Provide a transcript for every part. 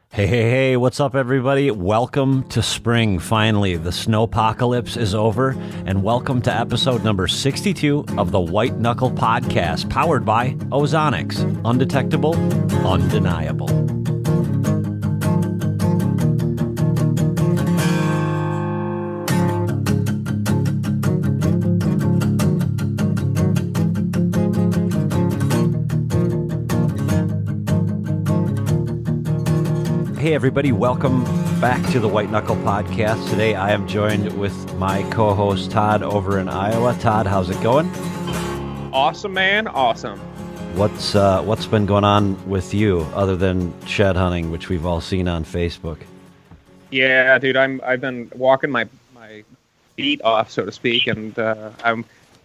Hey, what's up, everybody? Welcome to spring, finally. The snowpocalypse is over, and welcome to episode number 62 of the White Knuckle podcast, powered by Ozonics. Undetectable, undeniable. Hey everybody, welcome back to the White Knuckle Podcast. Today I am joined with my co-host Todd over in Iowa. Todd, how's it going? Awesome, man. Awesome. What's been going on with you other than shed hunting, which we've all seen on Facebook? Yeah, dude, I've been walking my feet off, so to speak, and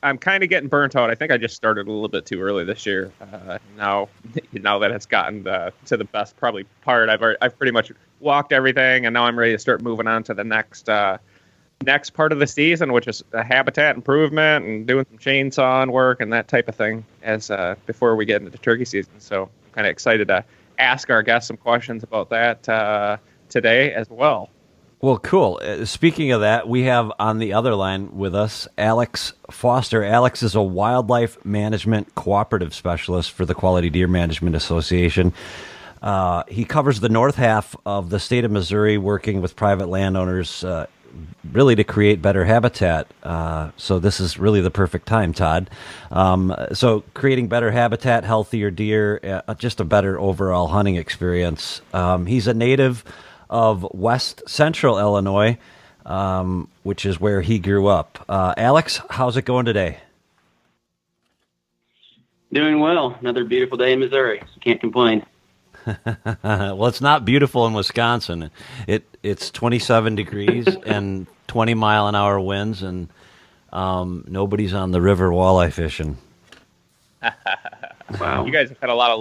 I'm kind of getting burnt out. I think I just started a little bit too early this year. Now that it's gotten to the best probably part, I've pretty much walked everything, and now I'm ready to start moving on to the next part of the season, which is habitat improvement and doing some chainsaw work and that type of thing as before we get into the turkey season. So I'm kind of excited to ask our guests some questions about that today as well. Well, cool. Speaking of that, we have on the other line with us Alex Foster. Alex is a wildlife management cooperative specialist for the Quality Deer Management Association. He covers the north half of the state of Missouri, working with private landowners really to create better habitat. So this is really the perfect time, Todd. So creating better habitat, healthier deer, just a better overall hunting experience. He's a native of West Central Illinois, which is where he grew up. Alex, how's it going today? Doing well. Another beautiful day in Missouri. Can't complain. Well, it's not beautiful in Wisconsin. It's 27 degrees and 20-mile-an-hour winds, and nobody's on the river walleye fishing. Wow. You guys have had a lot of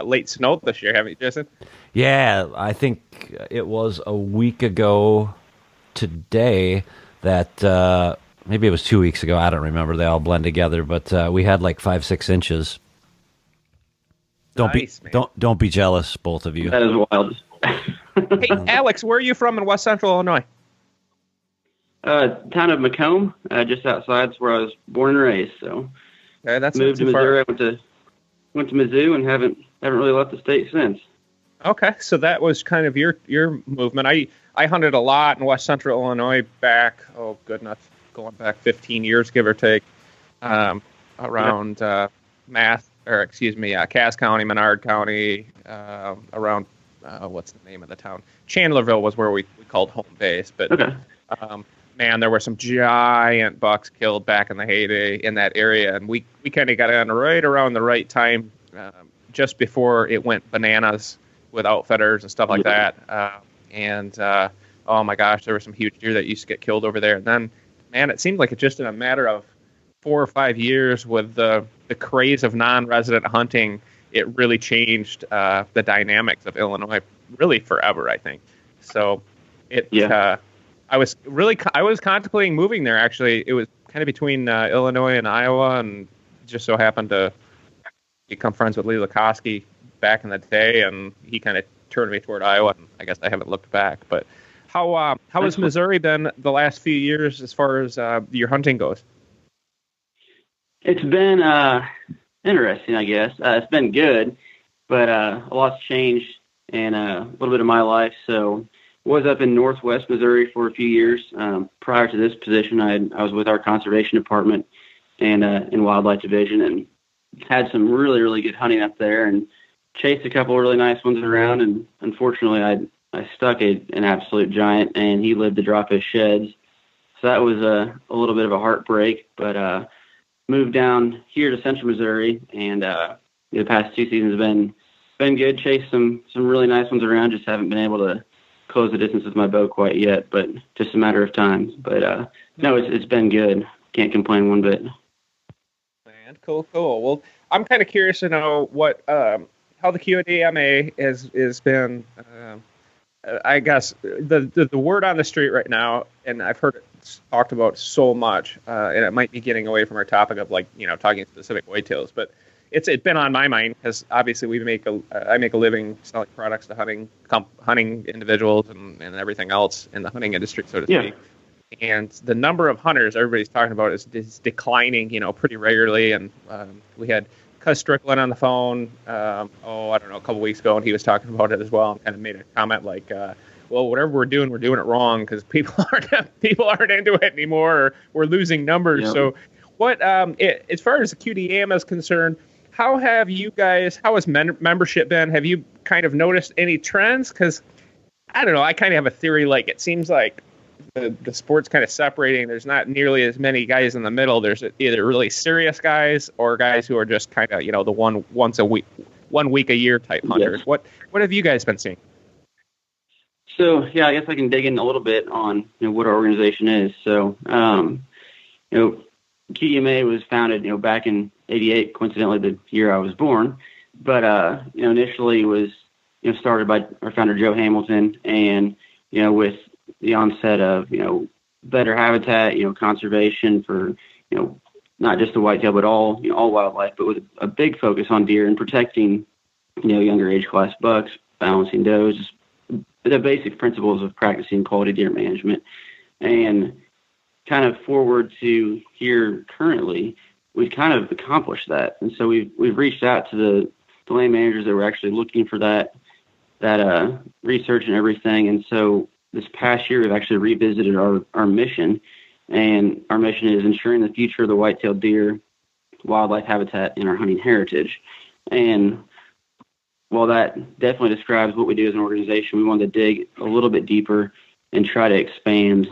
late snow this year, haven't you, Jason? Yeah, I think it was a week ago today that maybe it was 2 weeks ago. I don't remember. They all blend together, but we had like 5-6 inches. Don't be jealous, both of you. That is wild. Hey, Alex, where are you from in West Central Illinois? Town of Macomb, just outside. That's where I was born and raised. So Okay, that's moved to not too far. Missouri. Went to Mizzou and haven't really left the state since. Okay, so that was kind of your movement. I hunted a lot in West Central Illinois back, going back 15 years, give or take, around Cass County, Menard County, around, what's the name of the town? Chandlerville was where we called home base. But, Okay. Man, there were some giant bucks killed back in the heyday in that area, and we kind of got on right around the right time, just before it went bananas with outfitters and stuff like that. Oh my gosh, there were some huge deer that used to get killed over there. And then, man, it seemed like it just in a matter of 4 or 5 years with the craze of non-resident hunting, it really changed the dynamics of Illinois really forever, I think. So I was contemplating moving there, actually. It was kind of between Illinois and Iowa, and just so happened to become friends with Lee Lukoski back in the day, and he kind of turned me toward Iowa, and I guess I haven't looked back. But how has Missouri been the last few years as far as your hunting goes? It's been interesting, I guess. It's been good, but a lot's changed in a little bit of my life. So was up in Northwest Missouri for a few years. Prior to this position, I was with our conservation department and in wildlife division, and had some really, really good hunting up there, and chased a couple of really nice ones around. And unfortunately, I stuck an absolute giant, and he lived to drop his sheds. So that was a little bit of a heartbreak. But moved down here to Central Missouri, and the past 2 seasons have been good. Chased some really nice ones around. Just haven't been able to close the distance with my bow quite yet, but just a matter of time. But no, it's been good. Can't complain one bit. Man, cool. Well, I'm kind of curious to know what how the Qdma has been. I guess the word on the street right now, and I've heard it talked about so much, and it might be getting away from our topic of talking specific whitetails, but it's been on my mind because obviously I make a living selling products to hunting individuals and everything else in the hunting industry, so to speak. And the number of hunters everybody's talking about is declining, pretty regularly. And we had Cuz Strickland on the phone, I don't know, a couple weeks ago, and he was talking about it as well, and kind of made a comment like, well, whatever we're doing it wrong because people aren't into it anymore, or we're losing numbers. Yep. So what, as far as the Qdma is concerned, how has membership been? Have you kind of noticed any trends? Because I don't know, I kind of have a theory, like it seems like the sport's kind of separating. There's not nearly as many guys in the middle. There's either really serious guys or guys who are just kind of, the 1 week a year type hunters. Yes. What have you guys been seeing? So, yeah, I guess I can dig in a little bit on what our organization is. So, Qdma was founded, back in '88, coincidentally the year I was born. But, initially was, started by our founder, Joe Hamilton, and, with the onset of, better habitat, conservation for, not just the whitetail, but all wildlife, but with a big focus on deer and protecting, younger age class bucks, balancing does, the basic principles of practicing quality deer management. And kind of forward to here currently, we've kind of accomplished that. And so we've reached out to the land managers that were actually looking for that research and everything. And so this past year, we've actually revisited our mission, and our mission is ensuring the future of the white-tailed deer, wildlife habitat, and our hunting heritage. And while that definitely describes what we do as an organization, we wanted to dig a little bit deeper and try to expand,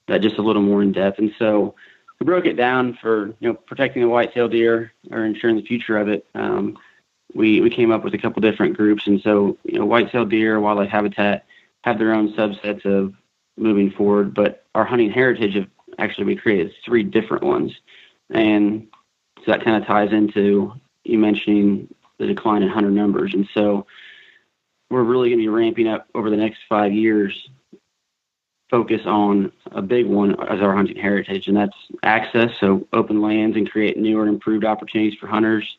that just a little more in depth. And so we broke it down for, protecting the white-tailed deer or ensuring the future of it. We came up with a couple different groups. And so, white-tailed deer, wildlife habitat have their own subsets of moving forward, but our hunting heritage we created 3 different ones. And so that kind of ties into you mentioning the decline in hunter numbers. And so we're really going to be ramping up over the next 5 years, focus on a big one as our hunting heritage, and that's access. So open lands and create newer and improved opportunities for hunters,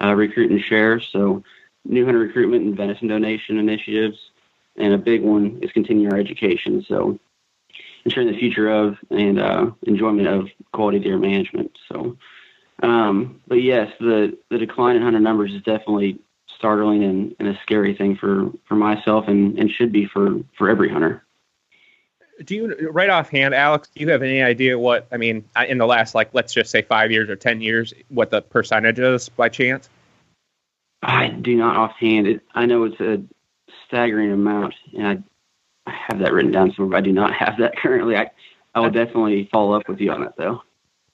recruit and share. So new hunter recruitment and venison donation initiatives. And a big one is continuing our education. So ensuring the future of and enjoyment of quality deer management. So, but yes, the decline in hunter numbers is definitely startling and a scary thing for myself and should be for every hunter. Do you, right offhand, Alex, do you have any idea in the last, let's just say 5 years or 10 years, what the percentage is by chance? I do not offhand. I know it's a staggering amount, and I have that written down somewhere, but I do not have that currently. I will definitely follow up with you on that, though.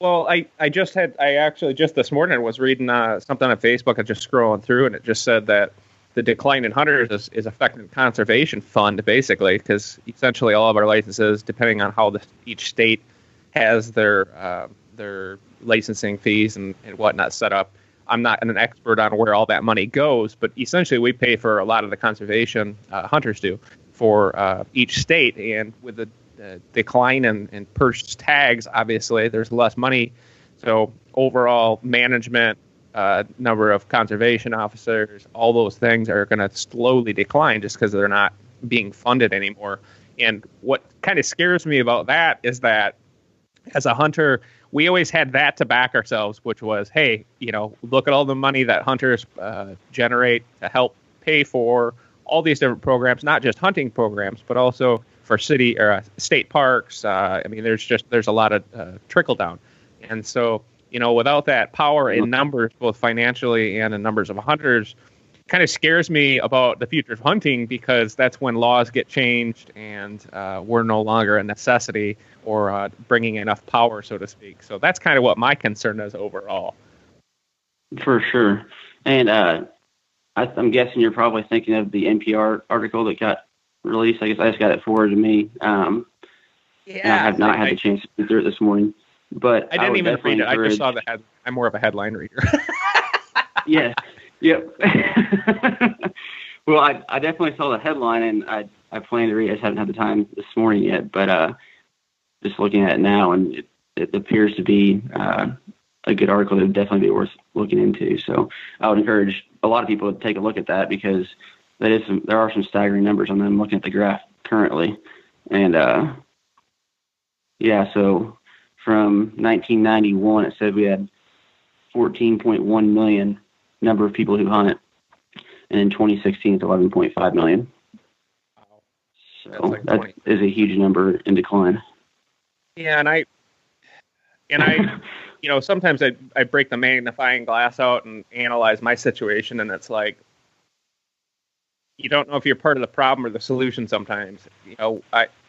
Well, I actually just this morning was reading something on Facebook and just scrolling through, and it just said that the decline in hunters is affecting the conservation fund, basically, because essentially all of our licenses, depending on how each state has their licensing fees and whatnot set up. I'm not an expert on where all that money goes, but essentially we pay for a lot of the conservation hunters do for each state. And with the decline in purchased tags, obviously there's less money. So overall management, number of conservation officers, all those things are going to slowly decline just because they're not being funded anymore. And what kind of scares me about that is that as a hunter, we always had that to back ourselves, which was, hey, look at all the money that hunters generate to help pay for all these different programs, not just hunting programs, but also for city or state parks. There's a lot of trickle down. And so, without that power in numbers, both financially and in numbers of hunters, kind of scares me about the future of hunting, because that's when laws get changed and we're no longer a necessity or bringing enough power, so to speak. So that's kind of what my concern is overall. For sure. And I'm guessing you're probably thinking of the NPR article that got released. I guess I just got it forwarded to me. And I have not had the chance to read through it this morning. But I didn't even read it. I just saw the head. I'm more of a headline reader. Yeah. Yep. Well, I definitely saw the headline, and I plan to read it. I just haven't had the time this morning yet, but just looking at it now, and it appears to be a good article that would definitely be worth looking into. So I would encourage a lot of people to take a look at that, because there are some staggering numbers. I'm looking at the graph currently, and so from 1991, it said we had 14.1 million number of people who hunt it, and in 2016 it's 11.5 million. Wow. So that is a huge number in decline. Yeah, and I sometimes I break the magnifying glass out and analyze my situation, and it's like, you don't know if you're part of the problem or the solution sometimes.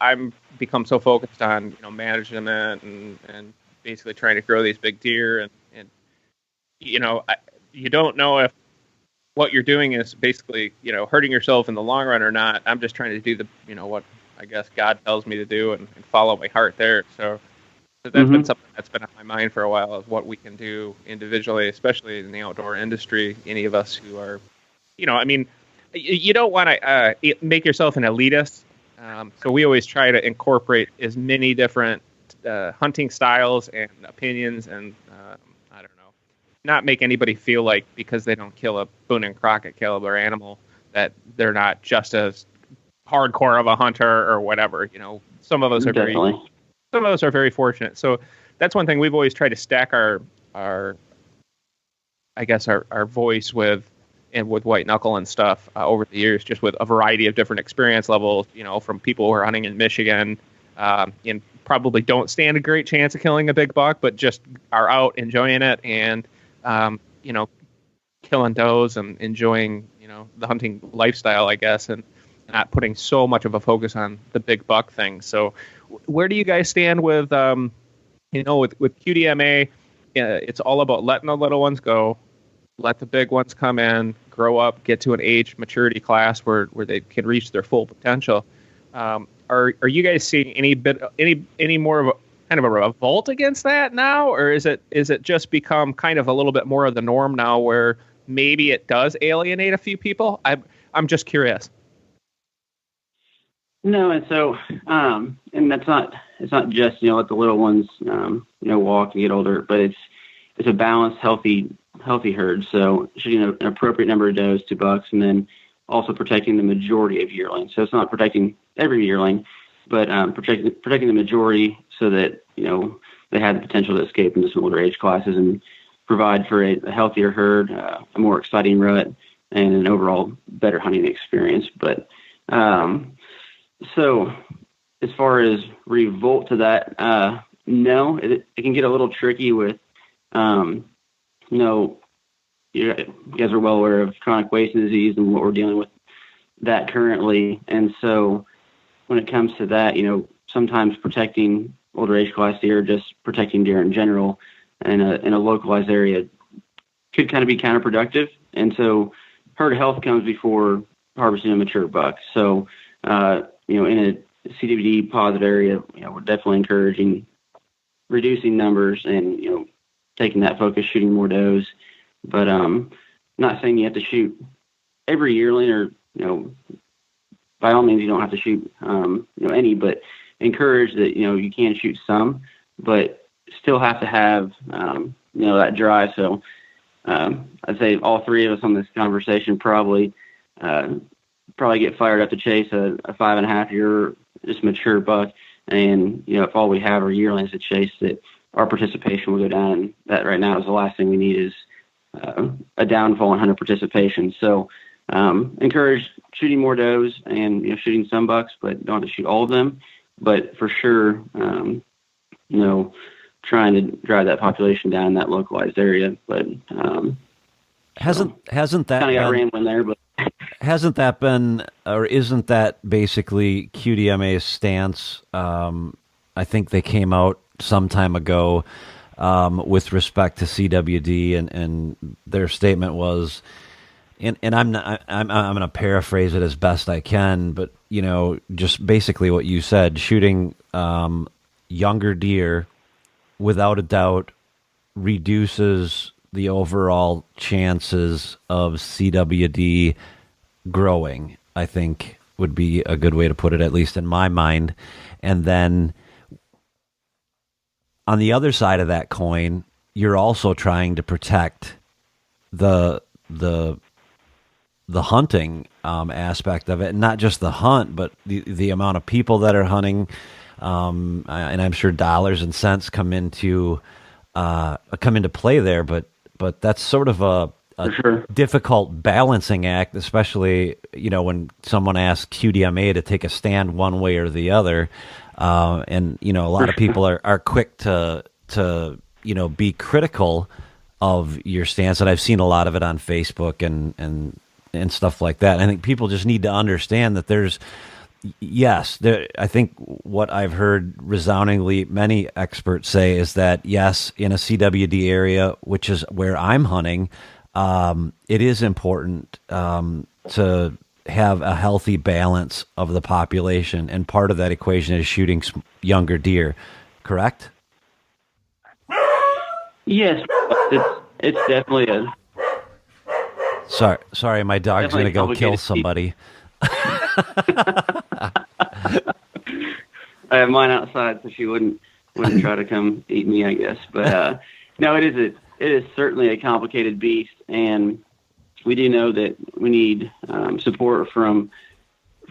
I'm become so focused on, management and basically trying to grow these big deer, and you don't know if what you're doing is basically, hurting yourself in the long run or not. I'm just trying to do what I guess God tells me to do, and follow my heart there. So that's been something that's been on my mind for a while, is what we can do individually, especially in the outdoor industry. Any of us who are, you don't want to make yourself an elitist. So we always try to incorporate as many different hunting styles and opinions, and I don't know, not make anybody feel like because they don't kill a Boone and Crockett caliber animal that they're not just as hardcore of a hunter or whatever. Some of us are very fortunate. So that's one thing we've always tried to stack our voice with White Knuckle and stuff over the years, just with a variety of different experience levels, from people who are hunting in Michigan and probably don't stand a great chance of killing a big buck, but just are out enjoying it and, killing does and enjoying, the hunting lifestyle, I guess, and not putting so much of a focus on the big buck thing. So where do you guys stand with, with Qdma? It's all about letting the little ones go, let the big ones come in, grow up, get to an age maturity class where they can reach their full potential. Are you guys seeing any more of a kind of a revolt against that now, or is it just become kind of a little bit more of the norm now, where maybe it does alienate a few people? I'm just curious. No, and so and it's not just let the little ones walk and get older, but it's a balanced, healthy herd. So shooting an appropriate number of does to bucks, and then also protecting the majority of yearlings. So it's not protecting every yearling, but protecting the majority, so that they have the potential to escape into some older age classes and provide for a healthier herd, a more exciting rut, and an overall better hunting experience. But so as far as revolt to that, no, it can get a little tricky with, you guys are well aware of chronic wasting disease and what we're dealing with that currently. And so when it comes to that, sometimes protecting older age class deer, just protecting deer in general in a localized area, could kind of be counterproductive. And so herd health comes before harvesting a mature buck. So, in a CWD positive area, we're definitely encouraging reducing numbers and, taking that focus, shooting more does. But not saying you have to shoot every yearling, or, by all means you don't have to shoot, any, but encourage that, you can shoot some, but still have to have, that drive. So I'd say all three of us on this conversation probably get fired up to chase a 5.5-year just mature buck. And, if all we have are yearlings to chase, that our participation will go down. And that right now is the last thing we need, is a downfall in hunter participation. So encourage shooting more does and, shooting some bucks, but don't have to shoot all of them. But for sure, trying to drive that population down in that localized area. But hasn't that kind of got rambling there, but hasn't that been, or isn't that basically QDMA's stance? I think they came out some time ago with respect to CWD, and their statement was, and I'm going to paraphrase it as best I can, but just basically what you said: shooting younger deer, without a doubt, reduces the overall chances of CWD growing, I think would be a good way to put it, at least in my mind. And then on the other side of that coin, you're also trying to protect the hunting aspect of it, and not just the hunt, but the amount of people that are hunting, and I'm sure dollars and cents come into play there. But that's sort of a sure. difficult balancing act, especially when someone asks Qdma to take a stand one way or the other, and a lot of people are quick to be critical of your stance, and I've seen a lot of it on Facebook and stuff like that. And I think people just need to understand that I think what I've heard resoundingly many experts say is that, yes, in a CWD area, which is where I'm hunting, it is important to have a healthy balance of the population, and part of that equation is shooting younger deer, correct? Yes, it's definitely a... Sorry, my dog's going to go kill somebody. I have mine outside, so she wouldn't try to come eat me, I guess. But no, it is certainly a complicated beast, and we do know that we need support from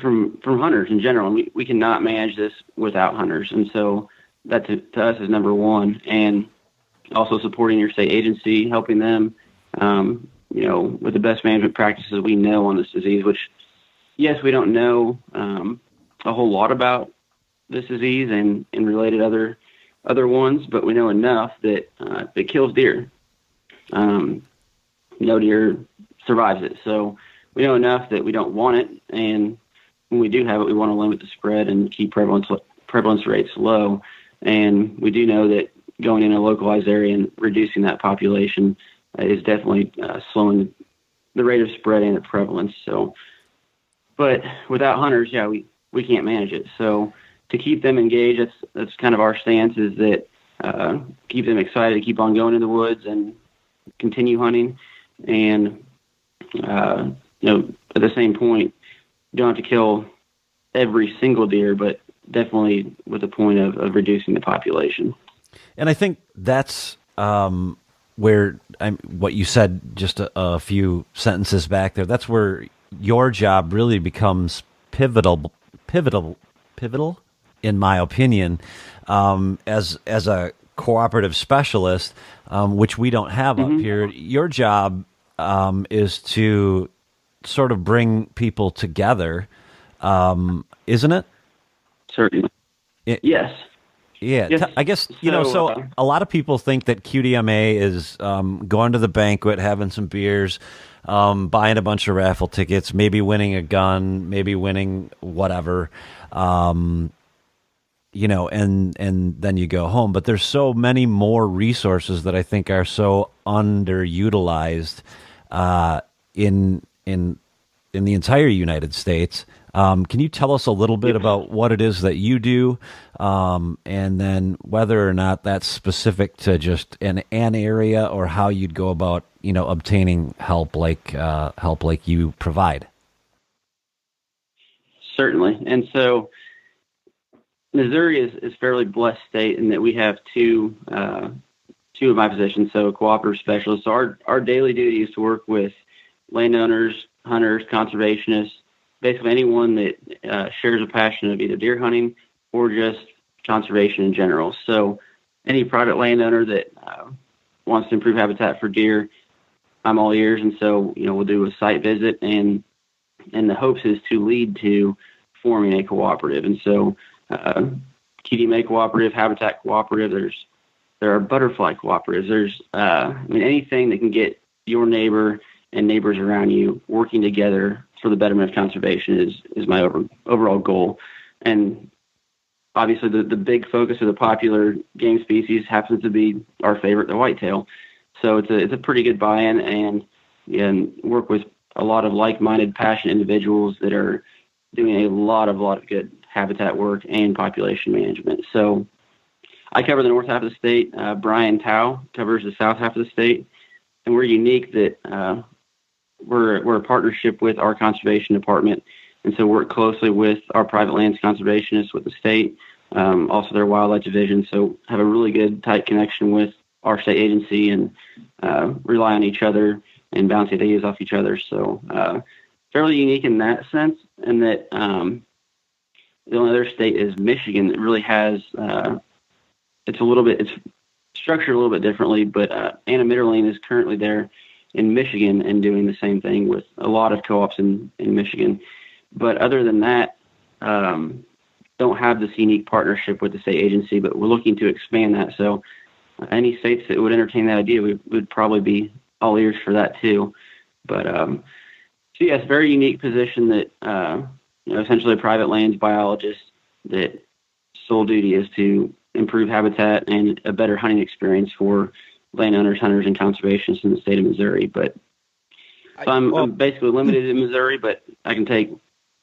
hunters in general. And we cannot manage this without hunters, and so that to us is number one. And also supporting your state agency, helping them, with the best management practices we know on this disease. Which, yes, we don't know a whole lot about this disease and related other ones, but we know enough that it kills deer. No deer survives it. So we know enough that we don't want it, and when we do have it, we want to limit the spread and keep prevalence rates low. And we do know that going in a localized area and reducing that population is definitely slowing the rate of spread and the prevalence. So, but without hunters, we can't manage it. So to keep them engaged, that's kind of our stance, is that keep them excited to keep on going in the woods and continue hunting. And, at the same point, you don't have to kill every single deer, but definitely with the point of reducing the population. And I think that's where what you said just a few sentences back there. That's where your job really becomes pivotal, in my opinion, as a cooperative specialist, which we don't have up here. Your job is to sort of bring people together, isn't it? Certainly. Yes. Yeah, yes. I guess, so a lot of people think that QDMA is going to the banquet, having some beers, buying a bunch of raffle tickets, maybe winning a gun, maybe winning whatever, and then you go home. But there's so many more resources that I think are so underutilized in the entire United States. Can you tell us a little bit about what it is that you do, and then whether or not that's specific to just an area, or how you'd go about, obtaining help like you provide? Certainly. And so Missouri is fairly blessed state in that we have two of my positions, so cooperative specialists. So our daily duty is to work with landowners, hunters, conservationists, basically anyone that shares a passion of either deer hunting or just conservation in general. So any private landowner that wants to improve habitat for deer, I'm all ears. And so, we'll do a site visit, and the hopes is to lead to forming a cooperative. And so Qdma cooperative, habitat cooperative, there are butterfly cooperatives. There's anything that can get your neighbor and neighbors around you working together for the betterment of conservation is my overall goal. And obviously the big focus of the popular game species happens to be our favorite, the whitetail. So it's a pretty good buy-in, and work with a lot of like-minded, passionate individuals that are doing a lot of good habitat work and population management. So I cover the north half of the state. Brian Tao covers the south half of the state, and we're unique that we're a partnership with our conservation department, and so work closely with our private lands conservationists with the state, also their wildlife division. So have a really good tight connection with our state agency and rely on each other and bounce ideas off each other. So fairly unique in that sense, and that the only other state is Michigan that really has it's structured a little bit differently, but Anna Mitterlane is currently there in Michigan and doing the same thing with a lot of co-ops in Michigan. But other than that, don't have this unique partnership with the state agency, but we're looking to expand that. So any states that would entertain that idea, we would probably be all ears for that too. But so yes, very unique position that essentially a private lands biologist that sole duty is to improve habitat and a better hunting experience for landowners, hunters, and conservationists in the state of Missouri. But so I'm basically limited in Missouri, but I can take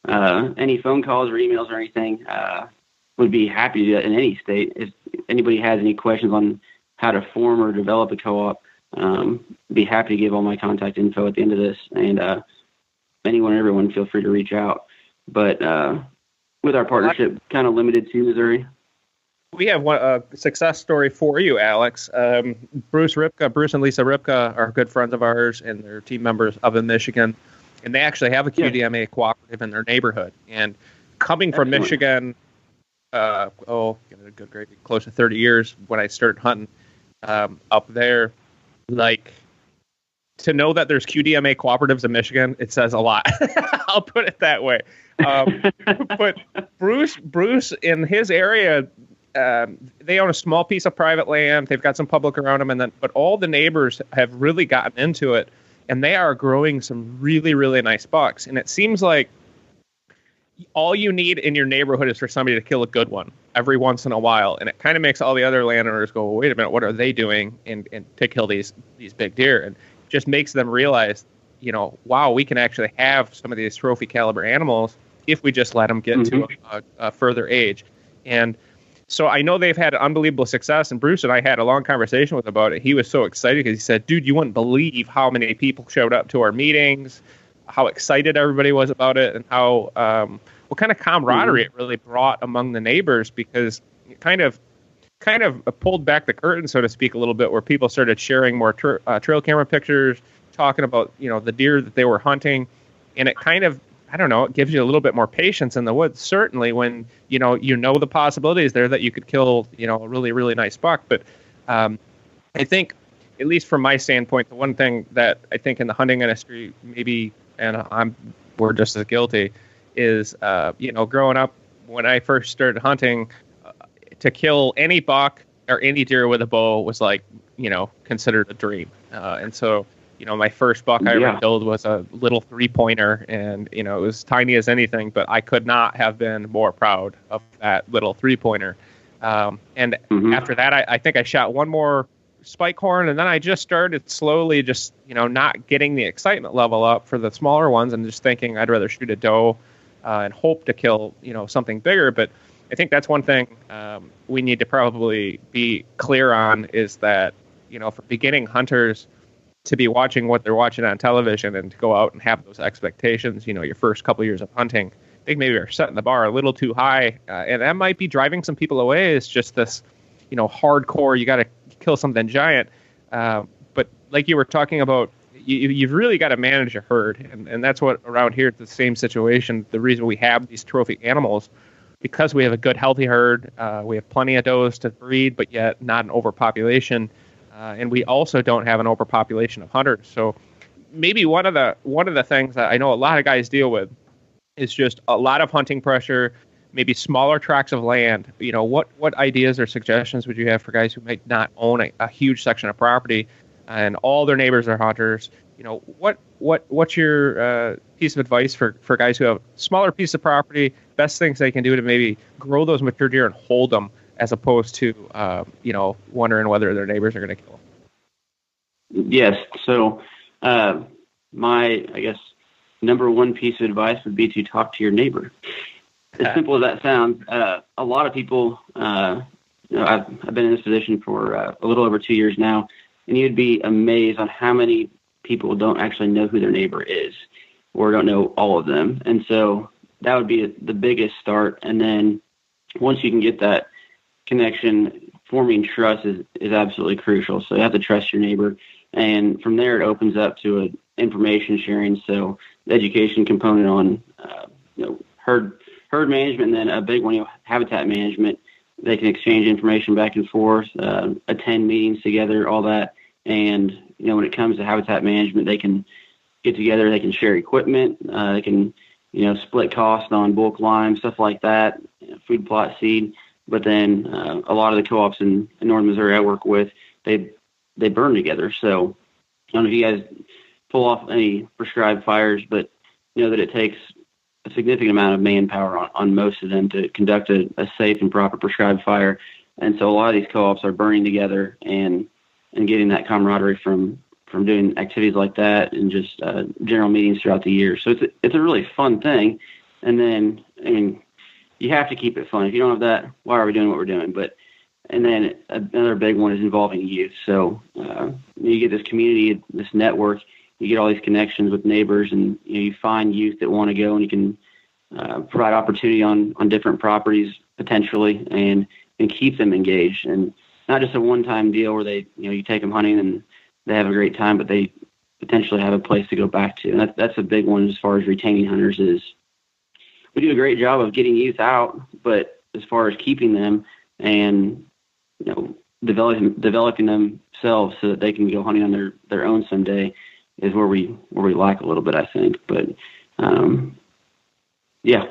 any phone calls or emails or anything. Would be happy to do that in any state. If anybody has any questions on how to form or develop a co-op, be happy to give all my contact info at the end of this. And anyone and everyone, feel free to reach out. But with our partnership kind of limited to Missouri. We have a success story for you, Alex. Bruce and Lisa Ripka are good friends of ours, and they're team members up in Michigan. And they actually have a QDMA cooperative in their neighborhood. And coming from Michigan, close to 30 years when I started hunting up there, like, to know that there's QDMA cooperatives in Michigan, it says a lot. I'll put it that way. But Bruce in his area, they own a small piece of private land. They've got some public around them, but all the neighbors have really gotten into it, and they are growing some really, really nice bucks. And it seems like all you need in your neighborhood is for somebody to kill a good one every once in a while, and it kind of makes all the other landowners go, well, wait a minute, what are they doing? And to kill these big deer, and just makes them realize, wow, we can actually have some of these trophy caliber animals if we just let them get to a further age. And so I know they've had unbelievable success, and Bruce and I had a long conversation with him about it. He was so excited because he said, dude, you wouldn't believe how many people showed up to our meetings, how excited everybody was about it, and how what kind of camaraderie it really brought among the neighbors, because it kind of pulled back the curtain, so to speak, a little bit, where people started sharing more trail camera pictures, talking about, the deer that they were hunting. And it kind of, I don't know, it gives you a little bit more patience in the woods, certainly when, the possibilities there that you could kill, a really, really nice buck. But I think, at least from my standpoint, the one thing that I think in the hunting industry, maybe, and we're just as guilty, is, growing up when I first started hunting, to kill any buck or any deer with a bow was like, considered a dream. And so, my first buck I ever killed was a little 3-pointer, and, it was tiny as anything, but I could not have been more proud of that little 3-pointer. And after that, I think I shot one more spike horn, and then I just started slowly just, not getting the excitement level up for the smaller ones, and just thinking I'd rather shoot a doe and hope to kill, something bigger. But I think that's one thing we need to probably be clear on, is that, for beginning hunters to be watching what they're watching on television and to go out and have those expectations, your first couple of years of hunting, I think maybe we're setting the bar a little too high. And that might be driving some people away. It's just this, hardcore, you got to kill something giant. But like you were talking about, you've really got to manage a herd. And that's what around here, it's the same situation. The reason we have these trophy animals, because we have a good, healthy herd, we have plenty of does to breed, but yet not an overpopulation. And we also don't have an overpopulation of hunters. So maybe one of the things that I know a lot of guys deal with is just a lot of hunting pressure, maybe smaller tracts of land. What ideas or suggestions would you have for guys who might not own a huge section of property and all their neighbors are hunters? What's your piece of advice for guys who have smaller piece of property, best things they can do to maybe grow those mature deer and hold them, as opposed to, wondering whether their neighbors are going to kill them? Yes. So my, I guess, number one piece of advice would be to talk to your neighbor. As simple as that sounds, a lot of people, I've been in this position for a little over 2 years now, and you'd be amazed on how many people don't actually know who their neighbor is or don't know all of them. And so that would be the biggest start. And then once you can get that connection, forming trust is absolutely crucial. So you have to trust your neighbor. And from there, it opens up to a information sharing. So the education component on, herd management, and then a big one, habitat management. They can exchange information back and forth, attend meetings together, all that. And, when it comes to habitat management, they can get together, they can share equipment, they can, split costs on bulk lime, stuff like that, food plot seed. But then a lot of the co-ops in northern Missouri I work with, they burn together. So I don't know if you guys pull off any prescribed fires, but know that it takes a significant amount of manpower on most of them to conduct a safe and proper prescribed fire. And so a lot of these co-ops are burning together and getting that camaraderie from doing activities like that and just general meetings throughout the year. So it's a really fun thing. And then, you have to keep it fun. If you don't have that, why are we doing what we're doing? And then another big one is involving youth. So you get this community, this network, you get all these connections with neighbors, and you find youth that want to go, and you can provide opportunity on different properties potentially, and keep them engaged. And not just a one-time deal where they, you take them hunting and they have a great time, but they potentially have a place to go back to. And that's a big one as far as retaining hunters is we do a great job of getting youth out, but as far as keeping them and, developing themselves so that they can go hunting on their own someday is where we lack a little bit, I think. But, yeah.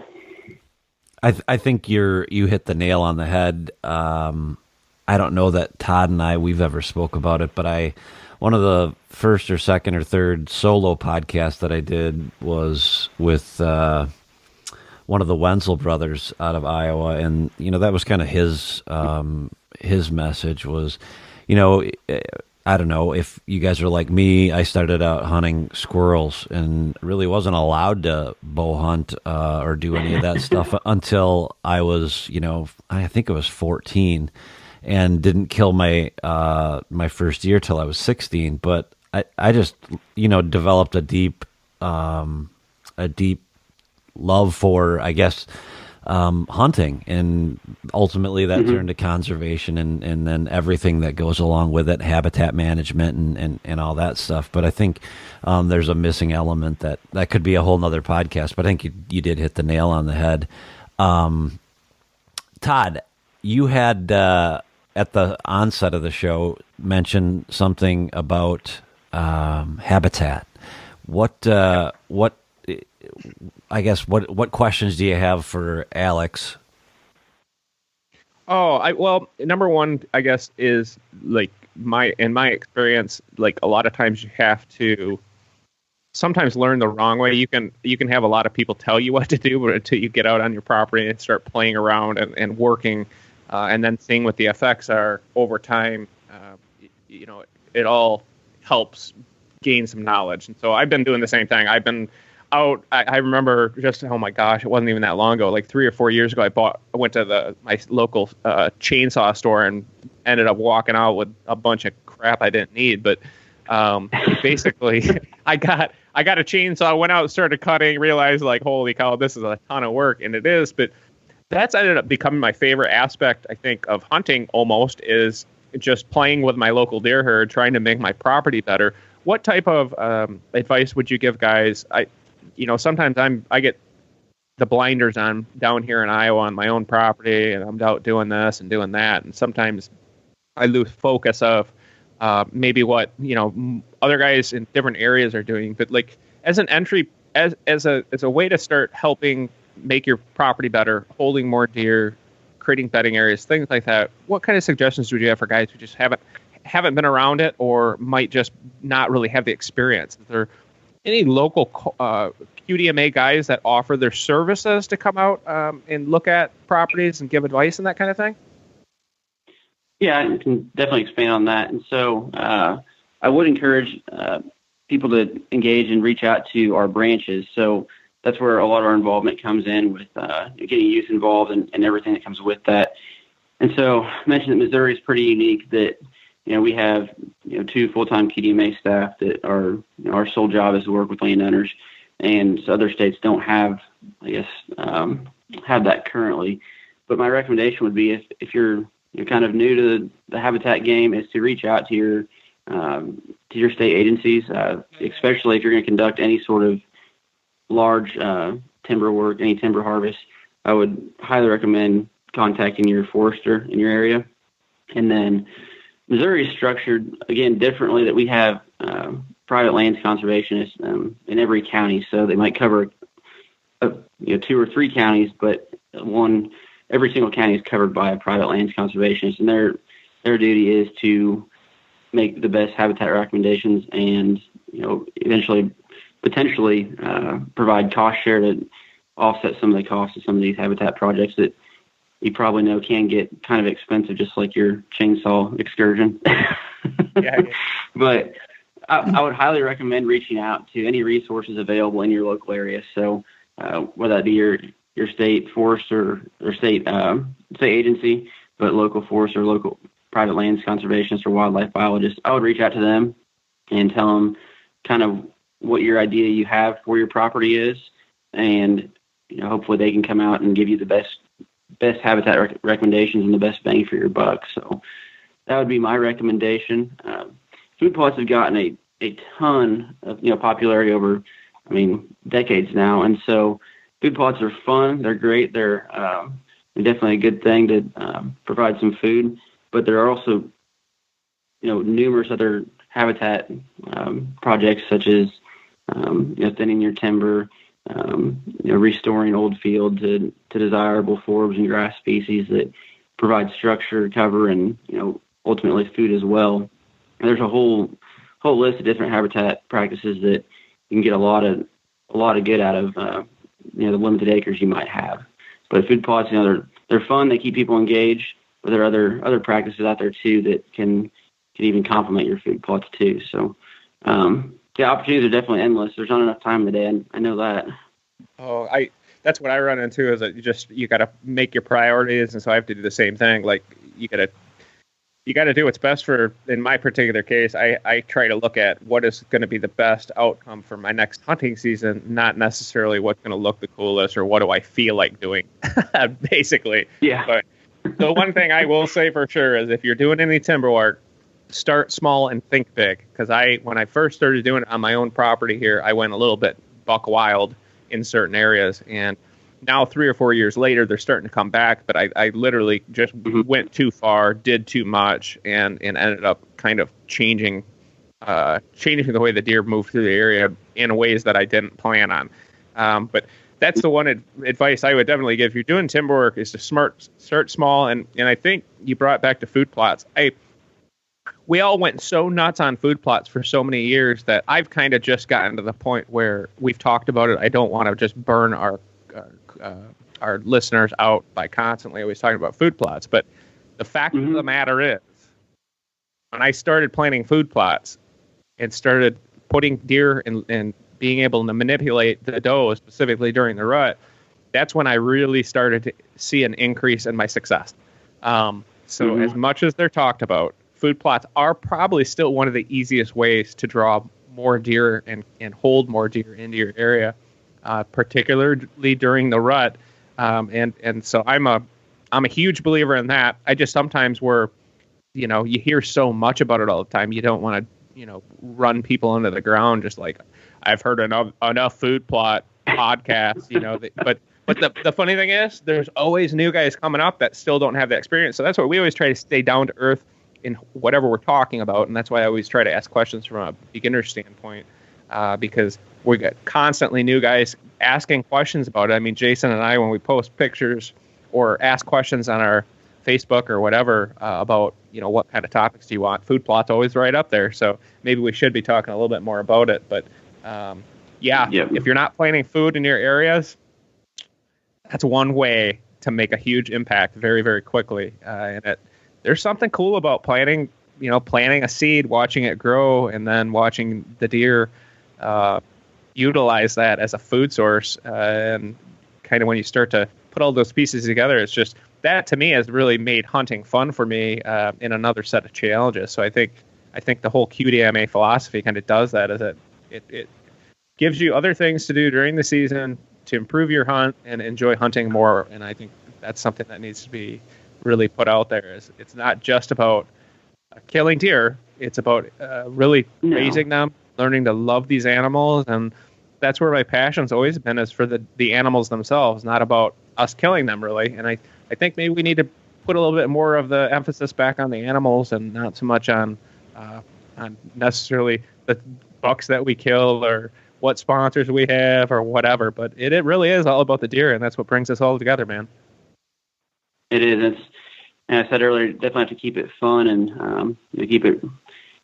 I think you hit the nail on the head. I don't know that Todd and we've ever spoke about it, but one of the first or second or third solo podcasts that I did was with one of the Wenzel brothers out of Iowa, and that was kind of his message was, I don't know if you guys are like me. I started out hunting squirrels and really wasn't allowed to bow hunt or do any of that stuff until I was, I think it was 14. And didn't kill my first year till I was 16. But I just developed a deep love for, I guess, hunting, and ultimately that turned to conservation and then everything that goes along with it, habitat management and all that stuff. But I think there's a missing element that could be a whole nother podcast. But I think you did hit the nail on the head. Todd, you had at the onset of the show mentioned something about habitat. What questions do you have for Alex? Well, number one, I guess, is like in my experience, like a lot of times you have to sometimes learn the wrong way. You can have a lot of people tell you what to do, but until you get out on your property and start playing around and working, and then seeing what the effects are over time, it all helps gain some knowledge. And so I've been doing the same thing. I've been out. I remember just, oh my gosh, it wasn't even that long ago, like 3 or 4 years ago, I went to my local chainsaw store and ended up walking out with a bunch of crap I didn't need. But basically, I got a chainsaw, went out and started cutting, realized like, holy cow, this is a ton of work, and it is. But that's ended up becoming my favorite aspect, I think, of hunting almost, is just playing with my local deer herd, trying to make my property better. What type of advice would you give guys? Sometimes I get the blinders on down here in Iowa on my own property, and I'm out doing this and doing that, and sometimes I lose focus of maybe what other guys in different areas are doing. But like as an entry, as a way to start helping make your property better, holding more deer, creating bedding areas, things like that, what kind of suggestions would you have for guys who just haven't been around it or might just not really have the experience? Is there any local Qdma guys that offer their services to come out and look at properties and give advice and that kind of thing? Yeah, I can definitely expand on that. And so I would encourage people to engage and reach out to our branches. So that's where a lot of our involvement comes in with getting youth involved and everything that comes with that. And so I mentioned that Missouri is pretty unique, that we have 2 full-time Qdma staff that are our sole job is to work with landowners, and so other states don't have, I guess, have that currently. But my recommendation would be if you're you're kind of new to the habitat game is to reach out to your state agencies, especially if you're going to conduct any sort of large timber work, any timber harvest. I would highly recommend contacting your forester in your area. And then Missouri is structured, again, differently, that we have private lands conservationists in every county. So they might cover 2 or 3 counties, but every single county is covered by a private lands conservationist, and their duty is to make the best habitat recommendations and, eventually, potentially provide cost share to offset some of the costs of some of these habitat projects that you probably know can get kind of expensive, just like your chainsaw excursion. Yeah. But I would highly recommend reaching out to any resources available in your local area. So whether that be your state forest or state agency, but local forest or local private lands conservationists or wildlife biologists, I would reach out to them and tell them kind of what your idea you have for your property is, and hopefully they can come out and give you the best habitat recommendations and the best bang for your buck. So that would be my recommendation. Food plots have gotten a ton of popularity over, decades now, and so food plots are fun. They're great. They're definitely a good thing to provide some food, but there are also numerous other habitat projects, such as thinning your timber, restoring old field to desirable forbs and grass species that provide structure, cover, and ultimately food as well. And there's a whole list of different habitat practices that you can get a lot of good out of the limited acres you might have. But food plots, they're fun. They keep people engaged. But there are other practices out there too that can even complement your food plots too. So opportunities are definitely endless. There's not enough time in the day. I know that. Oh, that's what I run into, is that you got to make your priorities, and so I have to do the same thing. Like you got to do what's best for. In my particular case, I try to look at what is going to be the best outcome for my next hunting season, not necessarily what's going to look the coolest or what do I feel like doing, basically. Yeah. But the one thing I will say for sure is, if you're doing any timber work, start small and think big. Because when I first started doing it on my own property here, I went a little bit buck wild in certain areas, and now 3 or 4 years later, they're starting to come back. But I literally just went too far, did too much, and ended up kind of changing the way the deer moved through the area in ways that I didn't plan on. But that's the one advice I would definitely give. If you're doing timber work, is to start small. And I think you brought back to food plots. We all went so nuts on food plots for so many years that I've kind of just gotten to the point where we've talked about it. I don't want to just burn our listeners out by constantly always talking about food plots. But the fact of the matter is, when I started planting food plots and started putting deer and being able to manipulate the doe specifically during the rut, that's when I really started to see an increase in my success. So as much as they're talked about, food plots are probably still one of the easiest ways to draw more deer and hold more deer into your area, particularly during the rut. And so I'm a huge believer in that. I just sometimes you hear so much about it all the time. You don't want to, run people into the ground. Just like, I've heard enough food plot podcasts, but the funny thing is, there's always new guys coming up that still don't have the experience. So that's why we always try to stay down to earth in whatever we're talking about. And that's why I always try to ask questions from a beginner standpoint, because we get constantly new guys asking questions about it. I mean, Jason and I, when we post pictures or ask questions on our Facebook or whatever about, what kind of topics do you want, food plot's always right up there. So maybe we should be talking a little bit more about it. But if you're not planting food in your areas, that's one way to make a huge impact very, very quickly. There's something cool about planting a seed, watching it grow, and then watching the deer utilize that as a food source. And kind of when you start to put all those pieces together, it's just that to me has really made hunting fun for me in another set of challenges. So I think the whole Qdma philosophy kind of does that, is that it gives you other things to do during the season to improve your hunt and enjoy hunting more. And I think that's something that needs to be really put out there. Is it's not just about killing deer. It's about really raising them, learning to love these animals, and that's where my passion's always been, is for the animals themselves, not about us killing them, really. And I think maybe we need to put a little bit more of the emphasis back on the animals and not so much on necessarily the bucks that we kill or what sponsors we have or whatever. But it really is all about the deer, and that's what brings us all together, man. It is. And I said earlier, definitely have to keep it fun and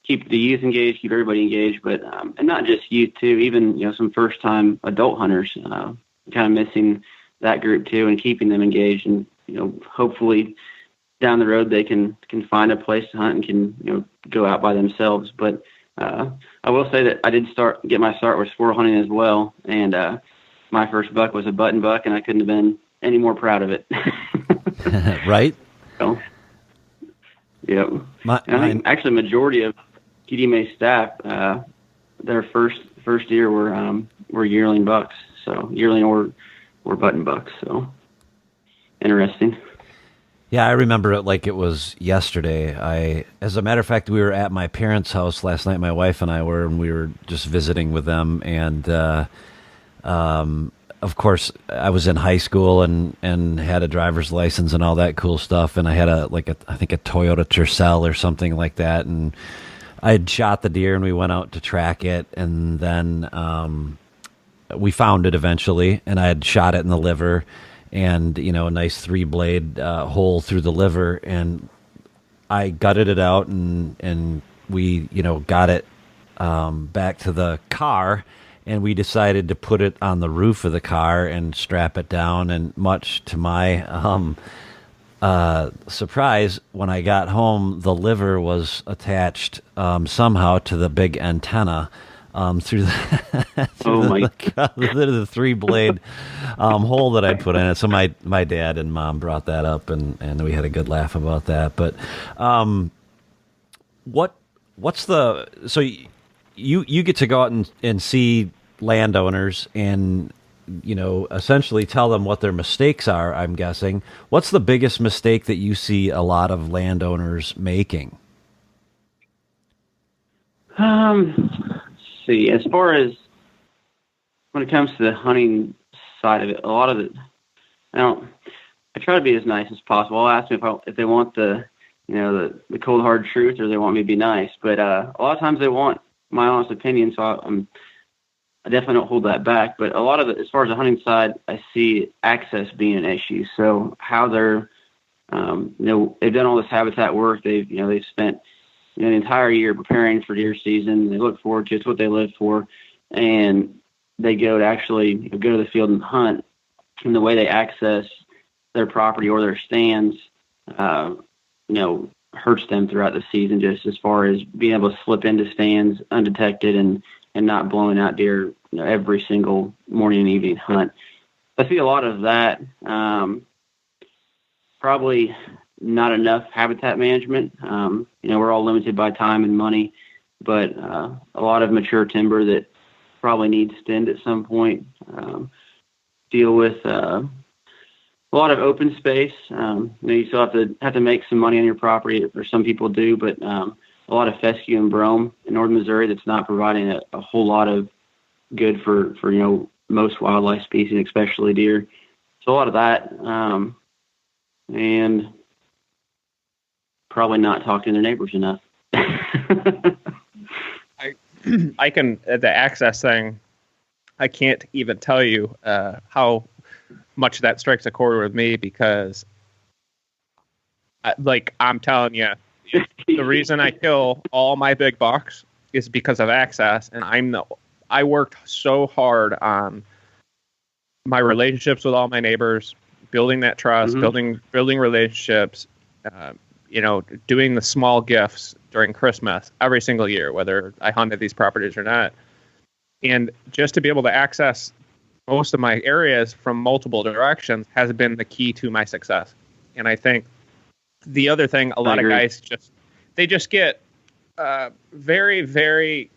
keep the youth engaged, keep everybody engaged, but and not just youth too. Even some first time adult hunters, kind of missing that group too, and keeping them engaged. And hopefully down the road they can find a place to hunt and can go out by themselves. But I will say that I did get my start with squirrel hunting as well, and my first buck was a button buck, and I couldn't have been any more proud of it. Right? So, yep. I think actually majority of Qdma staff, their first year were yearling bucks, so yearling or button bucks. So interesting. Yeah, I remember it like it was yesterday. As a matter of fact, we were at my parents' house last night. My wife and I were, and we were just visiting with them. And of course, I was in high school and had a driver's license and all that cool stuff. And I had I think a Toyota Tercel or something like that. And I had shot the deer, and we went out to track it. And then we found it eventually, and I had shot it in the liver. And, a nice 3-blade hole through the liver. And I gutted it out, and we, got it back to the car, and we decided to put it on the roof of the car and strap it down. And much to my surprise, when I got home, the liver was attached somehow to the big antenna. Through the 3-blade hole that I put in it. So my dad and mom brought that up, and we had a good laugh about that. But so you get to go out and see landowners and essentially tell them what their mistakes are, I'm guessing. What's the biggest mistake that you see a lot of landowners making? See, as far as when it comes to the hunting side of it, a lot of it, I try to be as nice as possible. I'll ask them if they want the cold hard truth, or they want me to be nice. But a lot of times they want my honest opinion, so I definitely don't hold that back. But a lot of it, as far as the hunting side, I see access being an issue. So how they're, they've done all this habitat work. They've spent the entire year preparing for deer season. They look forward to it. It's what they live for. And they go to actually go to the field and hunt. And the way they access their property or their stands, hurts them throughout the season, just as far as being able to slip into stands undetected and not blowing out deer every single morning and evening hunt. I see a lot of that. Probably not enough habitat management. We're all limited by time and money, but a lot of mature timber that probably needs thinned at some point. Deal with a lot of open space. You still have to make some money on your property, or some people do, but a lot of fescue and brome in northern Missouri that's not providing a whole lot of good for most wildlife species, especially deer. So a lot of that, and probably not talking to their neighbors enough. I can, the access thing, I can't even tell you how much that strikes a chord with me, because I'm telling you, the reason I kill all my big bucks is because of access. And I worked so hard on my relationships with all my neighbors, building that trust, building relationships, doing the small gifts during Christmas every single year, whether I hunted these properties or not. And just to be able to access most of my areas from multiple directions has been the key to my success. And I think the other thing, a lot of guys just get very, very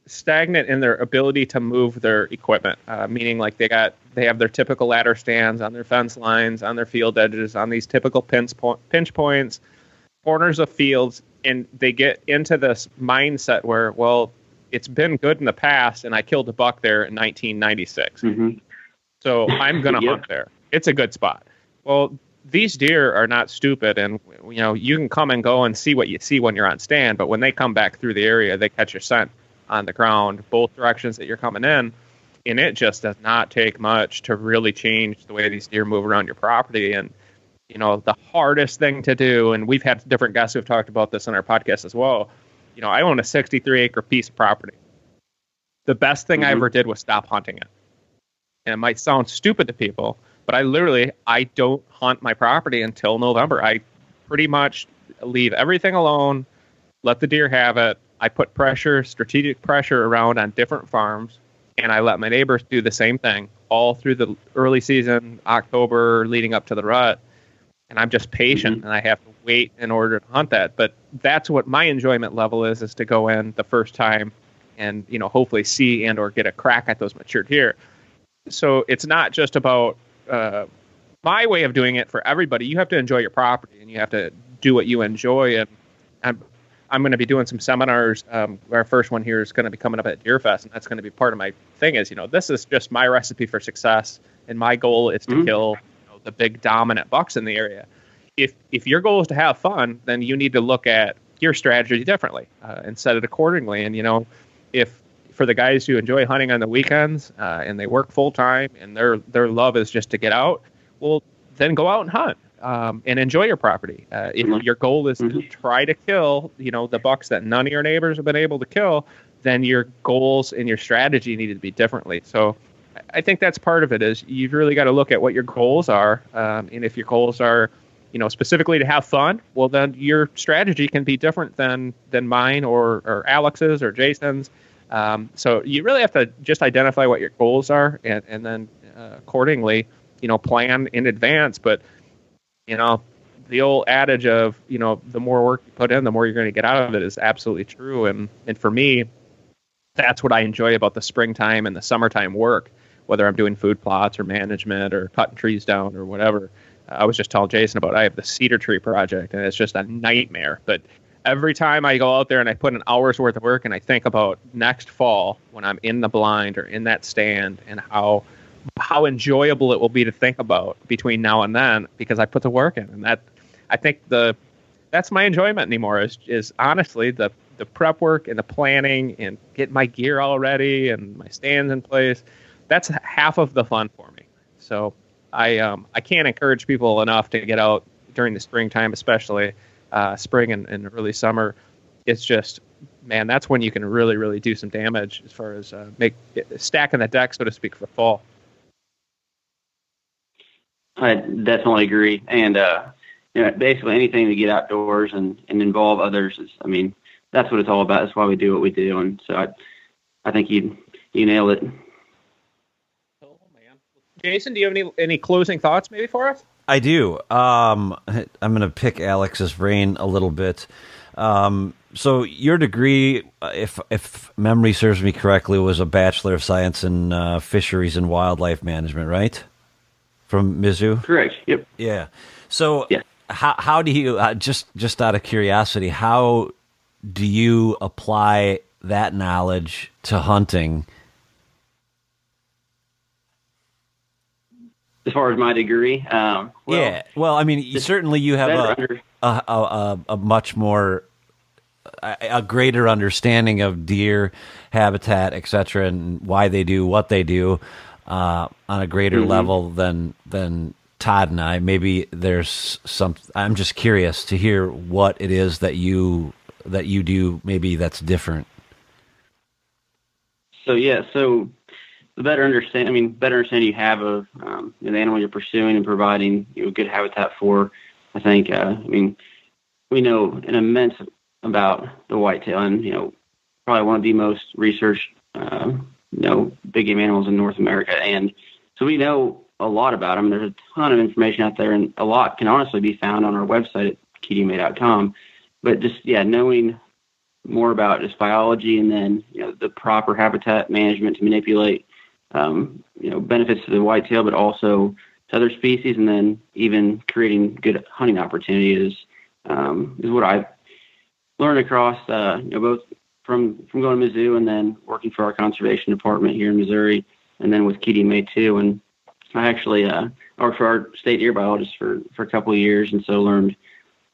stagnant in their ability to move their equipment, meaning like they They have their typical ladder stands on their fence lines, on their field edges, on these typical pinch points, corners of fields, and they get into this mindset where, well, it's been good in the past, and I killed a buck there in 1996. So I'm going to hunt there. It's a good spot. Well, these deer are not stupid, and you can come and go and see what you see when you're on stand, but when they come back through the area, they catch your scent on the ground, both directions that you're coming in, and it just does not take much to really change the way these deer move around your property. And the hardest thing to do, and we've had different guests who've talked about this on our podcast as well. I own a 63-acre piece of property. The best thing I ever did was stop hunting it. And it might sound stupid to people, but I don't hunt my property until November. I pretty much leave everything alone, let the deer have it. I put strategic pressure around on different farms, and I let my neighbors do the same thing all through the early season, October, leading up to the rut. And I'm just patient, and I have to wait in order to hunt that. But that's what my enjoyment level is to go in the first time and, hopefully see and or get a crack at those mature deer. So it's not just about my way of doing it for everybody. You have to enjoy your property, and you have to do what you enjoy. And I'm going to be doing some seminars. Our first one here is going to be coming up at Deer Fest, and that's going to be part of my thing is, this is just my recipe for success, and my goal is to kill the big dominant bucks in the area. If your goal is to have fun, then you need to look at your strategy differently and set it accordingly. And if for the guys who enjoy hunting on the weekends and they work full time and their love is just to get out, well, then go out and hunt and enjoy your property. If your goal is to try to kill the bucks that none of your neighbors have been able to kill, then your goals and your strategy need to be differently. So I think that's part of it is you've really got to look at what your goals are. And if your goals are, specifically to have fun, well, then your strategy can be different than mine or Alex's or Jason's. So you really have to just identify what your goals are and then accordingly, plan in advance. But, the old adage of, the more work you put in, the more you're going to get out of it is absolutely true. And for me, that's what I enjoy about the springtime and the summertime work, whether I'm doing food plots or management or cutting trees down or whatever. I was just telling Jason I have the cedar tree project, and it's just a nightmare. But every time I go out there and I put an hour's worth of work and I think about next fall when I'm in the blind or in that stand and how enjoyable it will be to think about between now and then because I put the work in. And that I think that's my enjoyment anymore is honestly the prep work and the planning and getting my gear all ready and my stands in place. That's half of the fun for me. So I can't encourage people enough to get out during the springtime, especially spring and early summer. It's just, man, that's when you can really, really do some damage as far as stacking the deck, so to speak, for fall. I definitely agree. And, basically anything to get outdoors and involve others is, that's what it's all about. That's why we do what we do. And so I think you nailed it. Jason, do you have any closing thoughts maybe for us? I do. I'm going to pick Alex's brain a little bit. So your degree, if memory serves me correctly, was a Bachelor of Science in Fisheries and Wildlife Management, right? From Mizzou? Correct. Yep. Yeah. So yeah. How do you, just out of curiosity, how do you apply that knowledge to hunting? As far as my degree, certainly you have a much more a greater understanding of deer habitat, etc., and why they do what they do on a greater level than Todd and I. Maybe there's some. I'm just curious to hear what it is that you do. Maybe that's different. So the better understanding you have of the animal you're pursuing and providing good habitat for, I think, we know an immense about the whitetail and, probably one of the most researched, big game animals in North America. And so we know a lot about them. There's a ton of information out there, and a lot can honestly be found on our website at Qdma.com. But just, knowing more about just biology and then, the proper habitat management to manipulate benefits to the whitetail, but also to other species, and then even creating good hunting opportunities is what I've learned across, both from going to Mizzou and then working for our conservation department here in Missouri, and then with Qdma too. And I actually worked for our state deer biologist for a couple of years, and so learned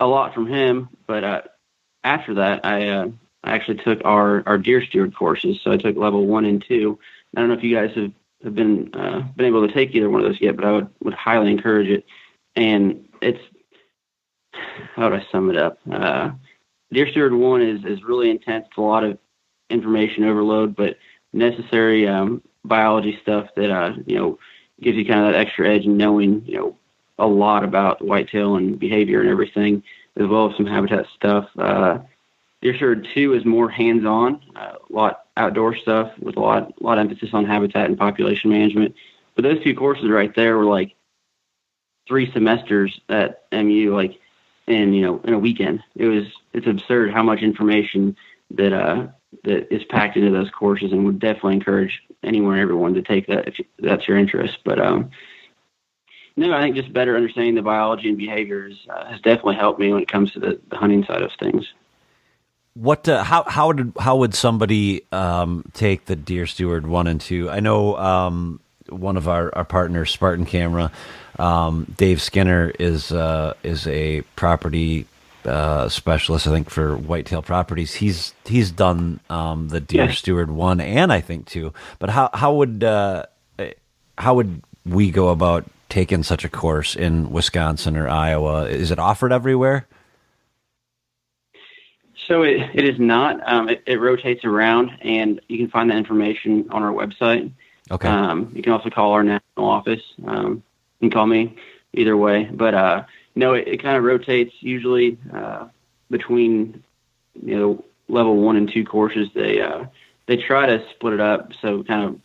a lot from him. But after that, I actually took our deer steward courses. So I took level 1 and 2. I don't know if you guys have been able to take either one of those yet, but I would highly encourage it. And it's, how would I sum it up? Deer Steward 1 is really intense. It's a lot of information overload, but necessary biology stuff that gives you kind of that extra edge in knowing a lot about whitetail and behavior and everything, as well as some habitat stuff. Deer Steward 2 is more hands-on, a lot outdoor stuff with a lot of emphasis on habitat and population management. But those 2 courses right there were like 3 semesters at MU, like in a weekend. It's absurd how much information that is packed into those courses, and would definitely encourage anyone and everyone to take that if that's your interest. But no, I think just better understanding the biology and behaviors has definitely helped me when it comes to the hunting side of things. What? How would somebody take the Deer Steward 1 and 2? I know one of our partners, Spartan Camera, Dave Skinner is a property specialist, I think, for whitetail properties. He's done the Deer Steward 1 and I think 2. But how would we go about taking such a course in Wisconsin or Iowa? Is it offered everywhere? So it is not. It rotates around, and you can find that information on our website. Okay. You can also call our national office. You can call me either way. But no, it kind of rotates usually between level 1 and 2 courses. They try to split it up, so kind of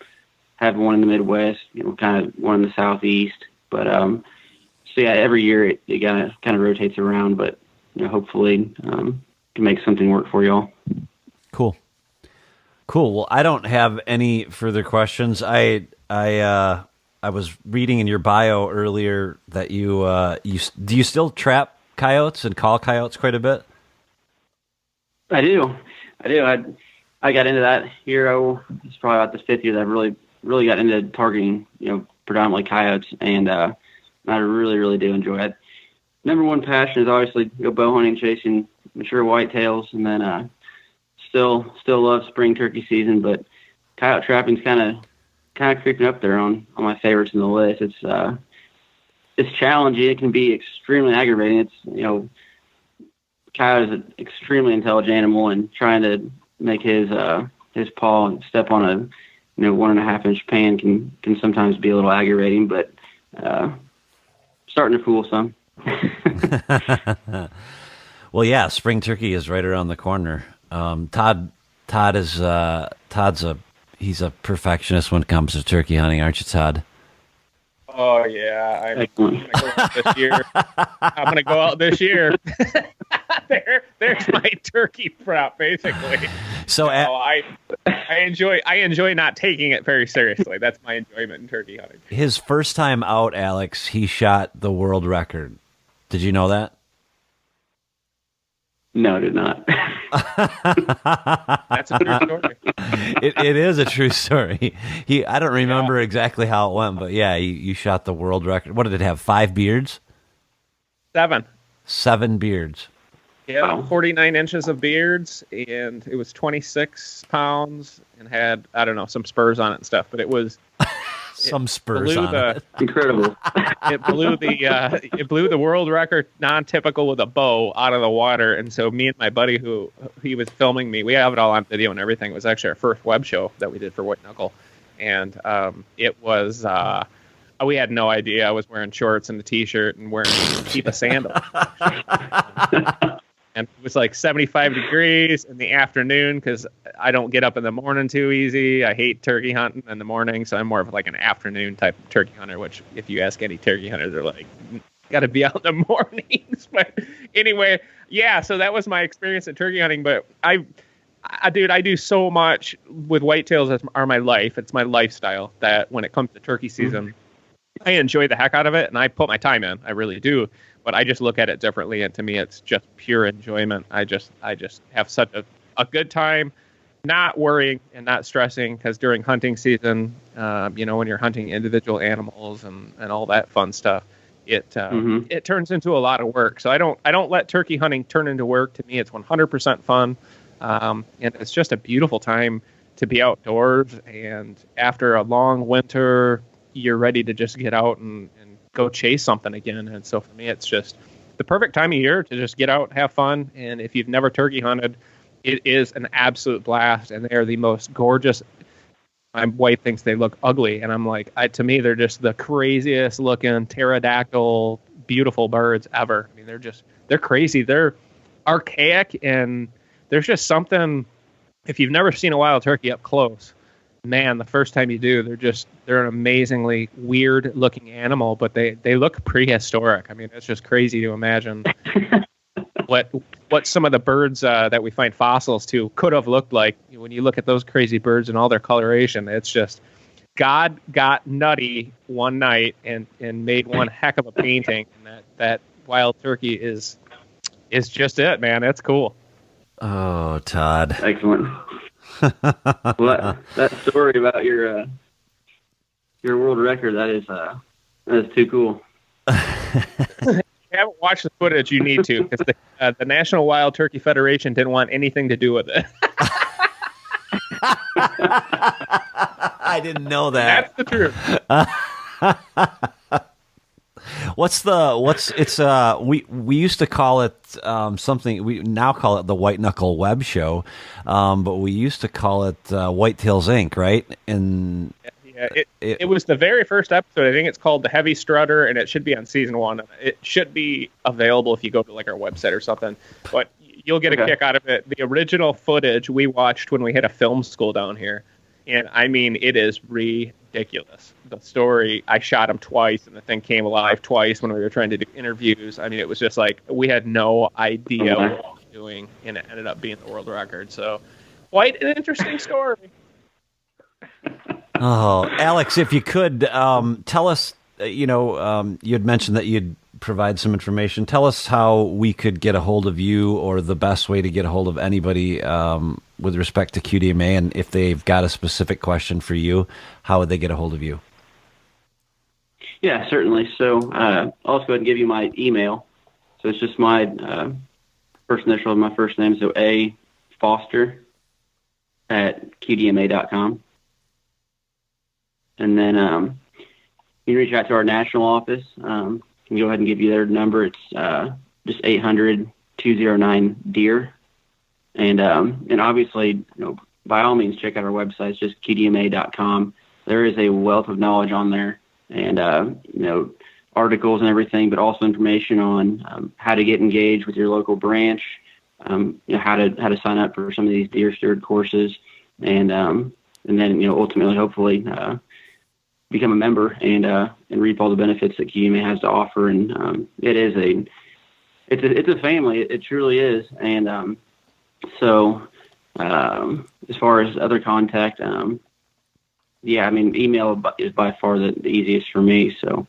have one in the Midwest, kind of one in the Southeast. But so yeah, every year it kind of rotates around. But hopefully can make something work for y'all. Cool. Well, I don't have any further questions. I was reading in your bio earlier that you do you still trap coyotes and call coyotes quite a bit? I do. I got into that here. It's probably about the 5th year that I really got into targeting, predominantly coyotes, and I really do enjoy it. Number one passion is obviously go bow hunting, chasing mature whitetails, and then still love spring turkey season. But coyote trapping's kind of creeping up there on my favorites in the list. It's challenging. It can be extremely aggravating. It's coyote is an extremely intelligent animal, and trying to make his paw step on a 1.5 inch pan can sometimes be a little aggravating, but starting to fool some. Well, yeah, spring turkey is right around the corner. Todd's he's a perfectionist when it comes to turkey hunting, aren't you, Todd? Oh yeah, I'm gonna go out this year. There's my turkey prop, basically. So I enjoy not taking it very seriously. That's my enjoyment in turkey hunting. His first time out, Alex, he shot the world record. Did you know that? No, I did not. That's a true story. It is a true story. I don't remember exactly how it went, but yeah, you shot the world record. What did it have? 5 beards? 7. 7 beards. Yeah, Wow. 49 inches of beards, and it was 26 pounds, and had, I don't know, some spurs on it and stuff. But it was some spurs on it. Incredible. It blew the world record, non-typical, with a bow out of the water. And so me and my buddy, who he was filming me, we have it all on video and everything. It was actually our first web show that we did for White Knuckle, and it was. We had no idea. I was wearing shorts and a t-shirt and wearing Qdma sandals. And it was like 75 degrees in the afternoon because I don't get up in the morning too easy. I hate turkey hunting in the morning, so I'm more of like an afternoon type of turkey hunter, which if you ask any turkey hunters, they're like, got to be out in the mornings. But anyway, yeah, so that was my experience in turkey hunting. But Dude, I do so much with whitetails as are my life. It's my lifestyle that when it comes to turkey season, I enjoy the heck out of it and I put my time in. I really do. But I just look at it differently. And to me, it's just pure enjoyment. I just have such a good time, not worrying and not stressing, because during hunting season, when you're hunting individual animals and all that fun stuff, it turns into a lot of work. So I don't let turkey hunting turn into work. To me, it's 100% fun. And it's just a beautiful time to be outdoors. And after a long winter, you're ready to just get out and go chase something again. And so for me, it's just the perfect time of year to just get out, have fun. And if you've never turkey hunted, it is an absolute blast. And they are the most gorgeous. My wife thinks they look ugly. And I'm like, to me, they're just the craziest looking pterodactyl, beautiful birds ever. I mean, they're crazy. They're archaic, and there's just something, if you've never seen a wild turkey up close, man, the first time you do, they're an amazingly weird looking animal, but they look prehistoric. I mean, it's just crazy to imagine what some of the birds that we find fossils to could have looked like when you look at those crazy birds and all their coloration. It's just, God got nutty one night and made one heck of a painting. And that wild turkey is just it, man. It's cool. Oh, Todd. Excellent. Well, that story about your world record, that is too cool. If you haven't watched the footage, you need to, because the National Wild Turkey Federation didn't want anything to do with it. I didn't know that. That's the truth. We used to call it something, we now call it the White Knuckle Web Show, but we used to call it Whitetails Inc., right? And it was the very first episode. I think it's called The Heavy Strutter, and it should be on season 1. It should be available if you go to like our website or something, but you'll get a kick out of it. The original footage we watched when we had a film school down here, and I mean, it is ridiculous. The story, I shot him twice, and the thing came alive twice when we were trying to do interviews. I mean, it was just like, we had no idea what we were doing, and it ended up being the world record. So, quite an interesting story. Oh, Alex, if you could tell us, you had mentioned that you'd provide some information. Tell us how we could get a hold of you, or the best way to get a hold of anybody with respect to Qdma, and if they've got a specific question for you, how would they get a hold of you? Yeah, certainly. So I'll also go ahead and give you my email. So it's just my first initial of my first name, so A. Foster at Qdma.com. And then you can reach out to our national office. I can go ahead and give you their number. It's just 800-209-DEER. And obviously, by all means, check out our website. It's just Qdma.com. There is a wealth of knowledge on there, and articles and everything, but also information on how to get engaged with your local branch, how to sign up for some of these deer steward courses, and then ultimately, hopefully, become a member and reap all the benefits that Qdma has to offer. And it's a family. It truly is. And so as far as other contact, email is by far the easiest for me. So,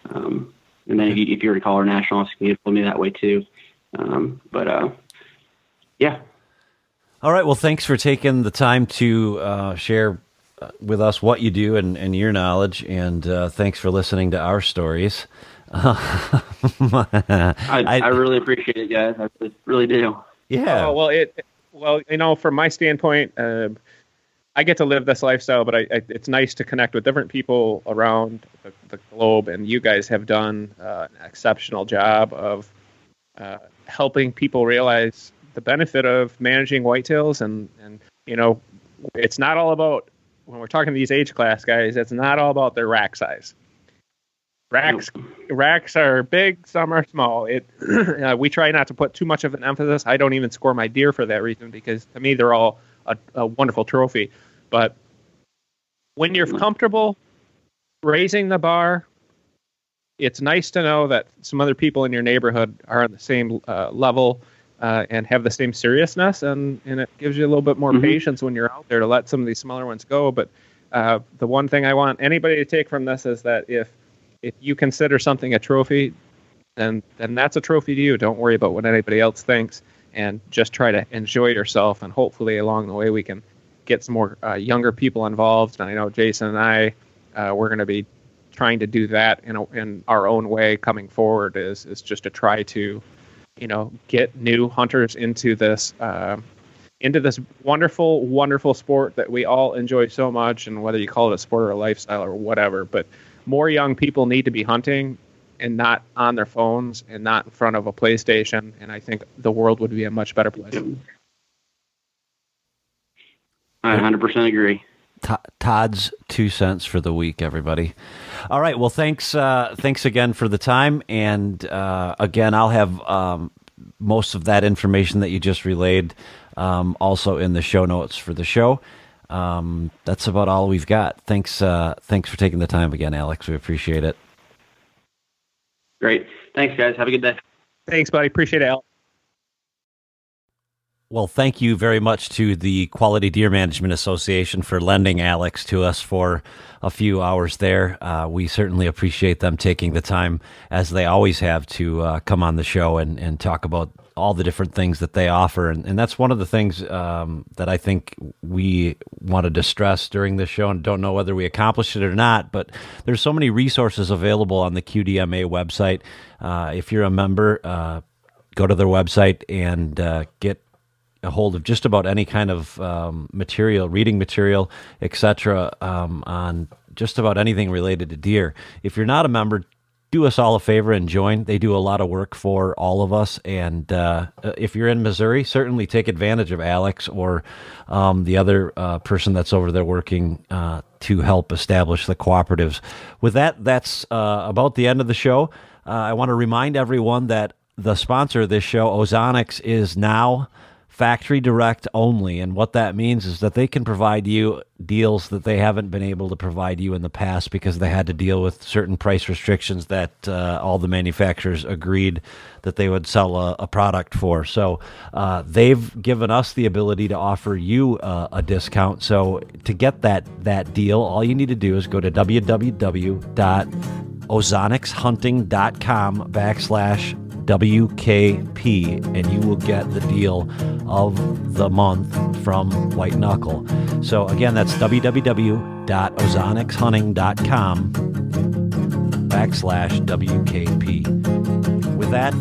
and then if you were to call our national office, you can get me that way too. Yeah. All right. Well, thanks for taking the time to share with us what you do and your knowledge, and thanks for listening to our stories. I really appreciate it, guys. I really do. Yeah. From my standpoint, I get to live this lifestyle, but it's nice to connect with different people around the globe, and you guys have done an exceptional job of helping people realize the benefit of managing whitetails, and it's not all about, when we're talking to these age class guys, it's not all about their rack size. Racks are big, some are small. We try not to put too much of an emphasis. I don't even score my deer for that reason, because to me they're all a wonderful trophy. But when you're comfortable raising the bar, it's nice to know that some other people in your neighborhood are on the same level. and have the same seriousness, and it gives you a little bit more patience when you're out there to let some of these smaller ones go. But the one thing I want anybody to take from this is that if you consider something a trophy, then that's a trophy to you. Don't worry about what anybody else thinks, and just try to enjoy yourself. And hopefully along the way we can get some more younger people involved. And I know Jason and I, we're going to be trying to do that in our own way coming forward. Is just to try to, get new hunters into this wonderful, wonderful sport that we all enjoy so much. And whether you call it a sport or a lifestyle or whatever, but more young people need to be hunting and not on their phones and not in front of a PlayStation. And I think the world would be a much better place. I 100% agree. Todd's 2 cents for the week, everybody. All right. Well, thanks again for the time. And again, I'll have most of that information that you just relayed also in the show notes for the show. That's about all we've got. Thanks for taking the time again, Alex. We appreciate it. Great. Thanks, guys. Have a good day. Thanks, buddy. Appreciate it, Al. Well, thank you very much to the Quality Deer Management Association for lending Alex to us for a few hours there. We certainly appreciate them taking the time, as they always have, to come on the show and talk about all the different things that they offer. And that's one of the things that I think we wanted to stress during this show, and don't know whether we accomplished it or not, but there's so many resources available on the QDMA website. If you're a member, go to their website and get a hold of just about any kind of material, reading material, etc., on just about anything related to deer. If you're not a member, do us all a favor and join. They do a lot of work for all of us. And if you're in Missouri, certainly take advantage of Alex or the other person that's over there working to help establish the cooperatives. With that, that's about the end of the show. I want to remind everyone that the sponsor of this show, Ozonics, is now factory direct only, and what that means is that they can provide you deals that they haven't been able to provide you in the past because they had to deal with certain price restrictions that all the manufacturers agreed that they would sell a product for. So they've given us the ability to offer you a discount. So to get that deal, all you need to do is go to www.ozonicsHunting.com/WKP, and you will get the deal of the month from White Knuckle. So again, that's www.ozonicsHunting.com/WKP. With that,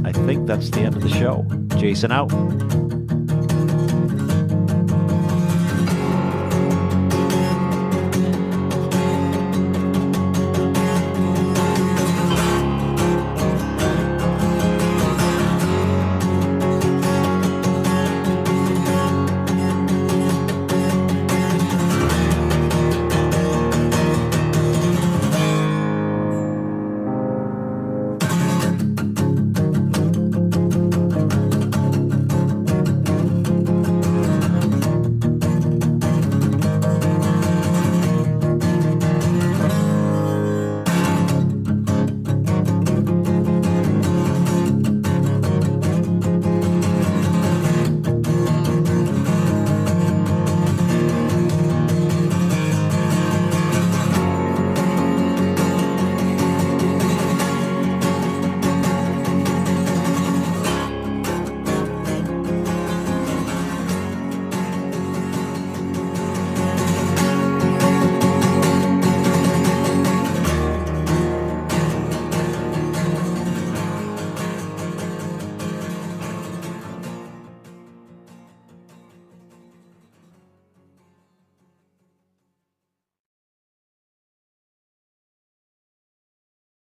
I think that's the end of the show. Jason out.